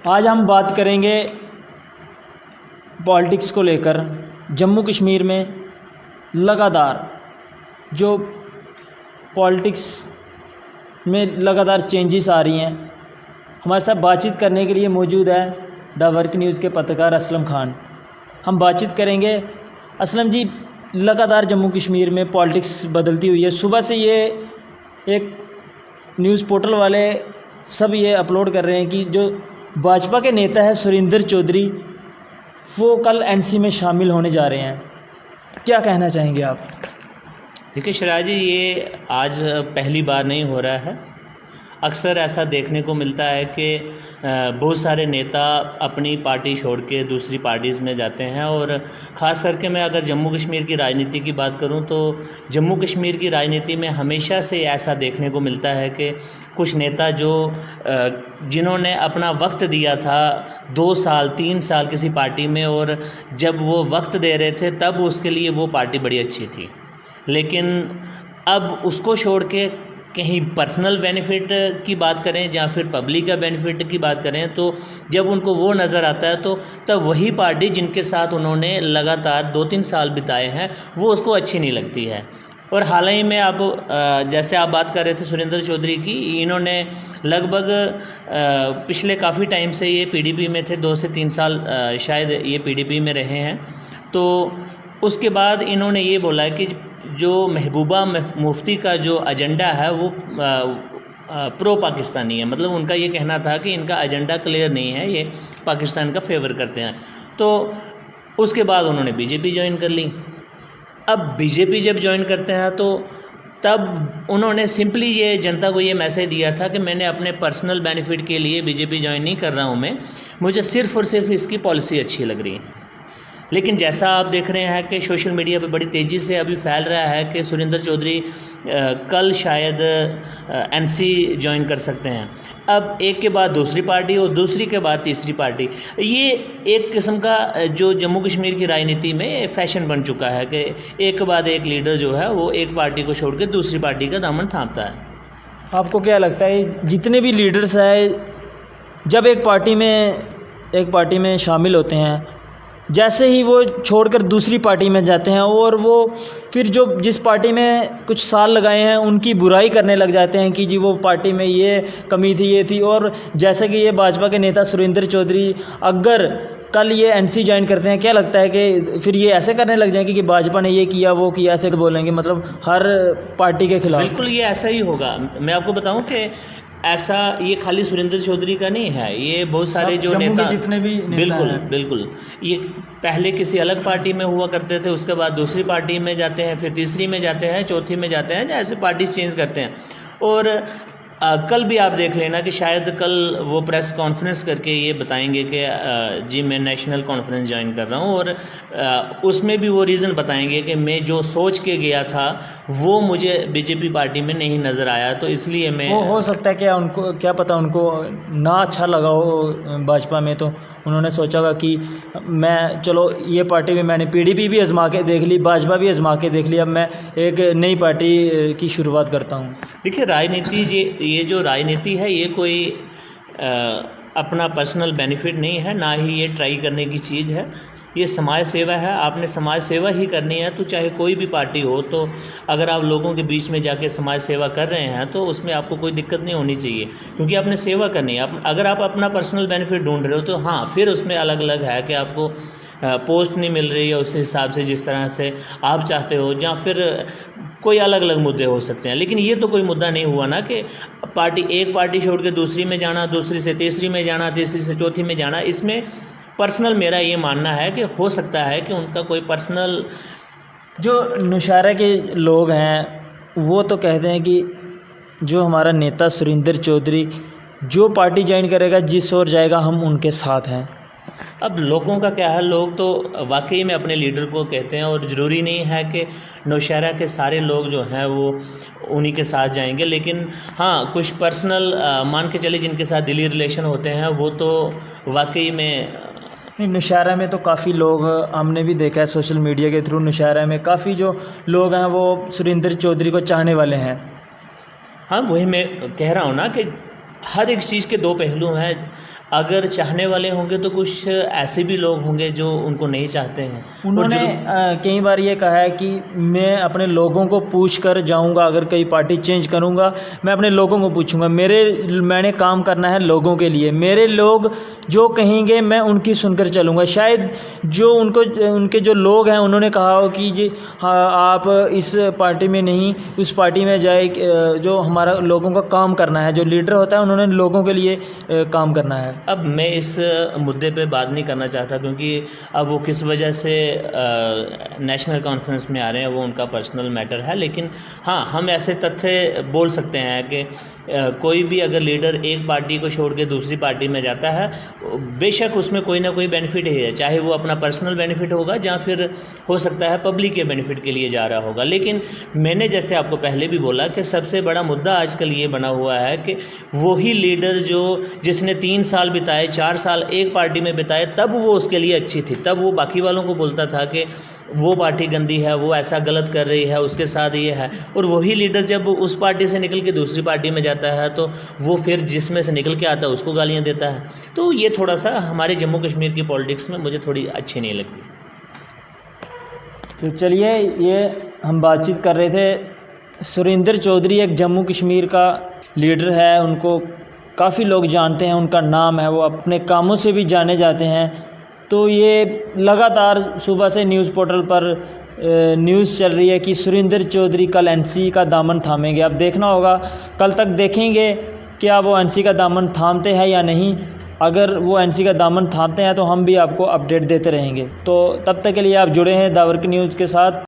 आज हम बात करेंगे पॉलिटिक्स को लेकर। जम्मू कश्मीर में लगातार जो पॉलिटिक्स में लगातार चेंजेस आ रही हैं। हमारे साथ बातचीत करने के लिए मौजूद है द वर्क न्यूज़ के पत्रकार असलम खान। हम बातचीत करेंगे। असलम जी, लगातार जम्मू कश्मीर में पॉलिटिक्स बदलती हुई है। सुबह से ये एक न्यूज़ पोर्टल वाले सब ये अपलोड कर रहे हैं कि जो भाजपा के नेता है सुरेंद्र चौधरी, वो कल एनसी में शामिल होने जा रहे हैं। क्या कहना चाहेंगे आप? देखिए शिराज जी, ये आज पहली बार नहीं हो रहा है। अक्सर ऐसा देखने को मिलता है कि बहुत सारे नेता अपनी पार्टी छोड़ के दूसरी पार्टीज़ में जाते हैं। और ख़ास करके मैं अगर जम्मू कश्मीर की राजनीति की बात करूं तो जम्मू कश्मीर की राजनीति में हमेशा से ऐसा देखने को मिलता है कि कुछ नेता जिन्होंने अपना वक्त दिया था 2 साल 3 साल किसी पार्टी में, और जब वो वक्त दे रहे थे तब उसके लिए वो पार्टी बड़ी अच्छी थी, लेकिन अब उसको छोड़ के कहीं पर्सनल बेनिफिट की बात करें या फिर पब्लिक का बेनिफिट की बात करें, तो जब उनको वो नज़र आता है तो तब वही पार्टी जिनके साथ उन्होंने लगातार 2-3 साल बिताए हैं वो उसको अच्छी नहीं लगती है। और हाल ही में आप जैसे आप बात कर रहे थे सुरेंद्र चौधरी की, इन्होंने लगभग पिछले काफ़ी टाइम से ये पीडीपी में थे, 2 से 3 साल शायद ये पीडीपी में रहे हैं। तो उसके बाद इन्होंने ये बोला है कि जो महबूबा मुफ्ती का जो एजेंडा है वो प्रो पाकिस्तानी है। मतलब उनका ये कहना था कि इनका एजेंडा क्लियर नहीं है, ये पाकिस्तान का फेवर करते हैं। तो उसके बाद उन्होंने बीजेपी ज्वाइन कर ली। अब बीजेपी जब ज्वाइन करते हैं तो तब उन्होंने सिंपली ये जनता को ये मैसेज दिया था कि मैंने अपने पर्सनल बेनिफिट के लिए बीजेपी ज्वाइन नहीं कर रहा हूँ, मुझे सिर्फ़ और सिर्फ इसकी पॉलिसी अच्छी लग रही है। लेकिन जैसा आप देख रहे हैं कि सोशल मीडिया पे बड़ी तेज़ी से अभी फैल रहा है कि सुरेंद्र चौधरी कल शायद एनसी ज्वाइन कर सकते हैं। अब एक के बाद दूसरी पार्टी और दूसरी के बाद तीसरी पार्टी, ये एक किस्म का जो जम्मू कश्मीर की राजनीति में फैशन बन चुका है कि एक के बाद एक लीडर जो है वो एक पार्टी को छोड़ के दूसरी पार्टी का दामन थामता है। आपको क्या लगता है, जितने भी लीडर्स हैं जब एक पार्टी में शामिल होते हैं, जैसे ही वो छोड़कर दूसरी पार्टी में जाते हैं और वो फिर जो जिस पार्टी में कुछ साल लगाए हैं उनकी बुराई करने लग जाते हैं कि जी वो पार्टी में ये कमी थी, ये थी। और जैसे कि ये भाजपा के नेता सुरेंद्र चौधरी अगर कल ये एनसी ज्वाइन करते हैं, क्या लगता है कि फिर ये ऐसे करने लग जाएंगे कि भाजपा ने ये किया वो किया, ऐसे बोलेंगे, मतलब हर पार्टी के खिलाफ? बिल्कुल ये ऐसा ही होगा। मैं आपको बताऊं कि ऐसा ये खाली सुरेंद्र चौधरी का नहीं है, ये बहुत सारे जो नेता जितने भी नेता बिल्कुल ये पहले किसी अलग पार्टी में हुआ करते थे, उसके बाद दूसरी पार्टी में जाते हैं, फिर तीसरी में जाते हैं, चौथी में जाते हैं, ऐसे पार्टी चेंज करते हैं। और कल भी आप देख लेना कि शायद कल वो प्रेस कॉन्फ्रेंस करके ये बताएंगे कि जी मैं नेशनल कॉन्फ्रेंस ज्वाइन कर रहा हूँ, और उसमें भी वो रीज़न बताएंगे कि मैं जो सोच के गया था वो मुझे बीजेपी पार्टी में नहीं नज़र आया, तो इसलिए मैं हो सकता है क्या उनको क्या पता उनको ना अच्छा लगा हो भाजपा में, तो उन्होंने सोचा होगा कि मैं चलो ये पार्टी में मैंने पीडीपी भी आजमा के देख ली, भाजपा भी आजमा के देख ली, अब मैं एक नई पार्टी की शुरुआत करता हूँ। देखिए राजनीति ये जो राजनीति है ये कोई अपना पर्सनल बेनिफिट नहीं है, ना ही ये ट्राई करने की चीज़ है। ये समाज सेवा है। आपने समाज सेवा ही करनी है तो चाहे कोई भी पार्टी हो, तो अगर आप लोगों के बीच में जाके समाज सेवा कर रहे हैं तो उसमें आपको कोई दिक्कत नहीं होनी चाहिए, क्योंकि आपने सेवा करनी है। अगर आप अपना पर्सनल बेनिफिट ढूंढ रहे हो तो हाँ, फिर उसमें अलग अलग है कि आपको पोस्ट नहीं मिल रही है उस हिसाब से जिस तरह से आप चाहते हो, या फिर कोई अलग अलग मुद्दे हो सकते हैं। लेकिन ये तो कोई मुद्दा नहीं हुआ ना कि एक पार्टी छोड़ के दूसरी में जाना, दूसरी से तीसरी में जाना, तीसरी से चौथी में जाना। इसमें पर्सनल मेरा ये मानना है कि हो सकता है कि उनका कोई पर्सनल, जो नौशहरा के लोग हैं वो तो कहते हैं कि जो हमारा नेता सुरेंद्र चौधरी जो पार्टी ज्वाइन करेगा, जिस ओर जाएगा, हम उनके साथ हैं। अब लोगों का क्या है, लोग तो वाकई में अपने लीडर को कहते हैं, और ज़रूरी नहीं है कि नौशहरा के सारे लोग जो हैं वो उन्हीं के साथ जाएंगे। लेकिन हाँ, कुछ पर्सनल मान के चले जिनके साथ दिली रिलेशन होते हैं वो तो वाकई में नौशहरा में तो काफ़ी लोग हमने भी देखा है सोशल मीडिया के थ्रू, नौशहरा में काफ़ी जो लोग हैं वो सुरेंद्र चौधरी को चाहने वाले हैं। हाँ, वही मैं कह रहा हूँ ना कि हर एक चीज़ के दो पहलू हैं। अगर चाहने वाले होंगे तो कुछ ऐसे भी लोग होंगे जो उनको नहीं चाहते हैं। उन्होंने कई बार ये कहा है कि मैं अपने लोगों को पूछ कर जाऊँगा, अगर कई पार्टी चेंज करूँगा मैं अपने लोगों को पूछूंगा, मैंने काम करना है लोगों के लिए, मेरे लोग जो कहेंगे मैं उनकी सुनकर चलूँगा। शायद जो उनके जो लोग हैं उन्होंने कहा हो कि जी हाँ आप इस पार्टी में नहीं उस पार्टी में जाए, जो हमारा लोगों का काम करना है, जो लीडर होता है उन्होंने लोगों के लिए काम करना है। अब मैं इस मुद्दे पे बात नहीं करना चाहता क्योंकि अब वो किस वजह से नेशनल कॉन्फ्रेंस में आ रहे हैं वो उनका पर्सनल मैटर है। लेकिन हाँ, हम ऐसे तथ्य बोल सकते हैं कि कोई भी अगर लीडर एक पार्टी को छोड़ के दूसरी पार्टी में जाता है, बेशक उसमें कोई ना कोई बेनिफिट ही है, चाहे वो अपना पर्सनल बेनिफिट होगा या फिर हो सकता है पब्लिक के बेनिफिट के लिए जा रहा होगा। लेकिन मैंने जैसे आपको पहले भी बोला कि सबसे बड़ा मुद्दा आजकल ये बना हुआ है कि वही लीडर जिसने 3 साल बिताए, 4 साल एक पार्टी में बिताए, तब वो उसके लिए अच्छी थी, तब वो बाकी वालों को बोलता था कि वो पार्टी गंदी है, वो ऐसा गलत कर रही है, उसके साथ ये है। और वही लीडर जब उस पार्टी से निकल के दूसरी पार्टी में जाता है तो वो फिर जिसमें से निकल के आता है उसको गालियां देता है। तो ये थोड़ा सा हमारे जम्मू कश्मीर की पॉलिटिक्स में मुझे थोड़ी अच्छी नहीं लगती। तो चलिए, ये हम बातचीत कर रहे थे। सुरेंद्र चौधरी एक जम्मू कश्मीर का लीडर है, उनको काफ़ी लोग जानते हैं, उनका नाम है, वो अपने कामों से भी जाने जाते हैं। तो ये लगातार सुबह से न्यूज़ पोर्टल पर न्यूज़ चल रही है कि सुरेंद्र चौधरी कल एनसी का दामन थामेंगे। अब देखना होगा, कल तक देखेंगे क्या वो एनसी का दामन थामते हैं या नहीं। अगर वो एनसी का दामन थामते हैं तो हम भी आपको अपडेट देते रहेंगे। तो तब तक के लिए आप जुड़े हैं दावर की न्यूज़ के साथ।